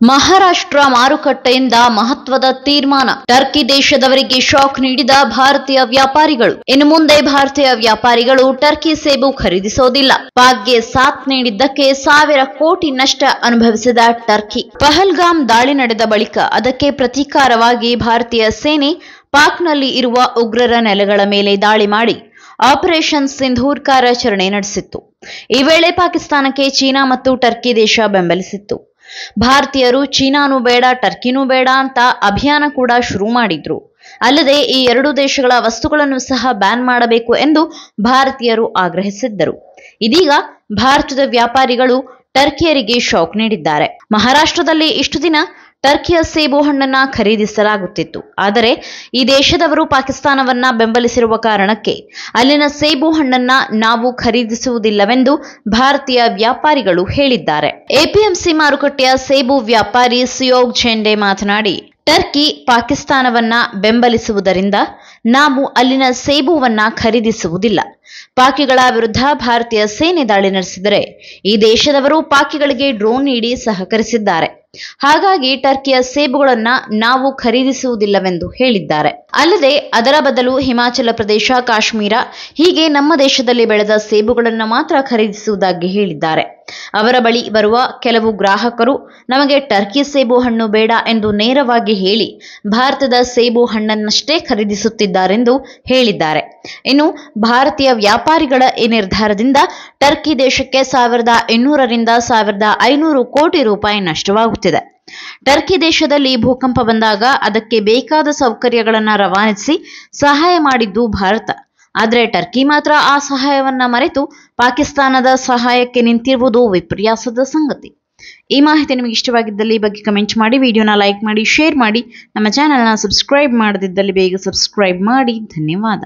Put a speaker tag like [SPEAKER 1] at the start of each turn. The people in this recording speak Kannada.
[SPEAKER 1] ಮಹಾರಾಷ್ಟ್ರ ಮಾರುಕಟ್ಟೆಯಿಂದ ಮಹತ್ವದ ತೀರ್ಮಾನ. ಟರ್ಕಿ ದೇಶದವರಿಗೆ ಶಾಕ್ ನೀಡಿದ ಭಾರತೀಯ ವ್ಯಾಪಾರಿಗಳು. ಇನ್ನು ಮುಂದೆ ಭಾರತೀಯ ವ್ಯಾಪಾರಿಗಳು ಟರ್ಕಿ ಸೇಬು ಖರೀದಿಸೋದಿಲ್ಲ. ಪಾಕ್ಗೆ ಸಾಥ್ ನೀಡಿದ್ದಕ್ಕೆ 1000 ಕೋಟಿ ನಷ್ಟ ಅನುಭವಿಸಿದ ಟರ್ಕಿ. ಪಹಲ್ಗಾಮ್ ದಾಳಿ ನಡೆದ ಬಳಿಕ ಅದಕ್ಕೆ ಪ್ರತೀಕಾರವಾಗಿ ಭಾರತೀಯ ಸೇನೆ ಪಾಕ್ನಲ್ಲಿ ಇರುವ ಉಗ್ರರ ನೆಲೆಗಳ ಮೇಲೆ ದಾಳಿ ಮಾಡಿ ಆಪರೇಷನ್ ಸಿಂಧೂರ್ ಕಾರ್ಯಾಚರಣೆ ನಡೆಸಿತ್ತು. ಈ ವೇಳೆ ಪಾಕಿಸ್ತಾನಕ್ಕೆ ಚೀನಾ ಮತ್ತು ಟರ್ಕಿ ದೇಶ ಬೆಂಬಲಿಸಿತ್ತು. ಭಾರತೀಯರು ಚೀನಾನೂ ಬೇಡ ಟರ್ಕಿನೂ ಬೇಡ ಅಂತ ಅಭಿಯಾನ ಕೂಡ ಶುರು ಮಾಡಿದ್ರು. ಅಲ್ಲದೆ ಈ ಎರಡೂ ದೇಶಗಳ ವಸ್ತುಗಳನ್ನು ಸಹ ಬ್ಯಾನ್ ಮಾಡಬೇಕು ಎಂದು ಭಾರತೀಯರು ಆಗ್ರಹಿಸಿದ್ದರು. ಇದೀಗ ಭಾರತದ ವ್ಯಾಪಾರಿಗಳು ಟರ್ಕಿಯರಿಗೆ ಶಾಕ್ ನೀಡಿದ್ದಾರೆ. ಮಹಾರಾಷ್ಟ್ರದಲ್ಲಿ ಇಷ್ಟು ದಿನ ಟರ್ಕಿಯ ಸೇಬು ಹಣ್ಣನ್ನ ಖರೀದಿಸಲಾಗುತ್ತಿತ್ತು. ಆದರೆ ಈ ದೇಶದವರು ಪಾಕಿಸ್ತಾನವನ್ನ ಬೆಂಬಲಿಸಿರುವ ಕಾರಣಕ್ಕೆ ಅಲ್ಲಿನ ಸೇಬು ಹಣ್ಣನ್ನ ನಾವು ಖರೀದಿಸುವುದಿಲ್ಲವೆಂದು ಭಾರತೀಯ ವ್ಯಾಪಾರಿಗಳು ಹೇಳಿದ್ದಾರೆ. ಎಪಿಎಂಸಿ ಮಾರುಕಟ್ಟೆಯ ಸೇಬು ವ್ಯಾಪಾರಿ ಸಿಯೋಗ್ ಝೆಂಡೆ ಮಾತನಾಡಿ, ಟರ್ಕಿ ಪಾಕಿಸ್ತಾನವನ್ನ ಬೆಂಬಲಿಸುವುದರಿಂದ ನಾವು ಅಲ್ಲಿನ ಸೇಬುವನ್ನ ಖರೀದಿಸುವುದಿಲ್ಲ. ಪಾಕಿಗಳ ವಿರುದ್ಧ ಭಾರತೀಯ ಸೇನೆ ದಾಳಿ ನಡೆಸಿದರೆ ಈ ದೇಶದವರು ಪಾಕಿಗಳಿಗೆ ಡ್ರೋನ್ ನೀಡಿ ಸಹಕರಿಸಿದ್ದಾರೆ. ಹಾಗಾಗಿ ಟರ್ಕಿಯ ಸೇಬುಗಳನ್ನ ನಾವು ಖರೀದಿಸುವುದಿಲ್ಲವೆಂದು ಹೇಳಿದ್ದಾರೆ. ಅಲ್ಲದೆ ಅದರ ಬದಲು ಹಿಮಾಚಲ ಪ್ರದೇಶ, ಕಾಶ್ಮೀರ ಹೀಗೆ ನಮ್ಮ ದೇಶದಲ್ಲಿ ಬೆಳೆದ ಸೇಬುಗಳನ್ನು ಮಾತ್ರ ಖರೀದಿಸುವುದಾಗಿ ಹೇಳಿದ್ದಾರೆ. ಅವರ ಬಳಿ ಬರುವ ಕೆಲವು ಗ್ರಾಹಕರು ನಮಗೆ ಟರ್ಕಿ ಸೇಬು ಹಣ್ಣು ಬೇಡ ಎಂದು ನೇರವಾಗಿ ಹೇಳಿ ಭಾರತದ ಸೇಬು ಹಣ್ಣನ್ನಷ್ಟೇ ಖರೀದಿಸುತ್ತಿದ್ದಾರೆಂದು ಹೇಳಿದ್ದಾರೆ. ಇನ್ನು ಭಾರತೀಯ ವ್ಯಾಪಾರಿಗಳ ಈ ನಿರ್ಧಾರದಿಂದ ಟರ್ಕಿ ದೇಶಕ್ಕೆ 1200 ರಿಂದ 1500 ಕೋಟಿ ರೂಪಾಯಿ ನಷ್ಟವಾಗುತ್ತಿದೆ. ಟರ್ಕಿ ದೇಶದಲ್ಲಿ ಭೂಕಂಪ ಬಂದಾಗ ಅದಕ್ಕೆ ಬೇಕಾದ ಸೌಕರ್ಯಗಳನ್ನು ರವಾನಿಸಿ ಸಹಾಯ ಮಾಡಿದ್ದು ಭಾರತ. ಆದರೆ ಟರ್ಕಿ ಮಾತ್ರ ಆ ಸಹಾಯವನ್ನ ಮರೆತು ಪಾಕಿಸ್ತಾನದ ಸಹಾಯಕ್ಕೆ ನಿಂತಿರುವುದು ವಿಪರ್ಯಾಸದ ಸಂಗತಿ. ಈ ಮಾಹಿತಿ ನಿಮಗೆ ಇಷ್ಟವಾಗಿದ್ದಲ್ಲಿ ಬಗ್ಗೆ ಕಮೆಂಟ್ ಮಾಡಿ, ವಿಡಿಯೋನ ಲೈಕ್ ಮಾಡಿ, ಶೇರ್ ಮಾಡಿ. ನಮ್ಮ ಚಾನೆಲ್ನ ಸಬ್ಸ್ಕ್ರೈಬ್ ಮಾಡದಿದ್ದಲ್ಲಿ ಬೇಗ ಸಬ್ಸ್ಕ್ರೈಬ್ ಮಾಡಿ. ಧನ್ಯವಾದ.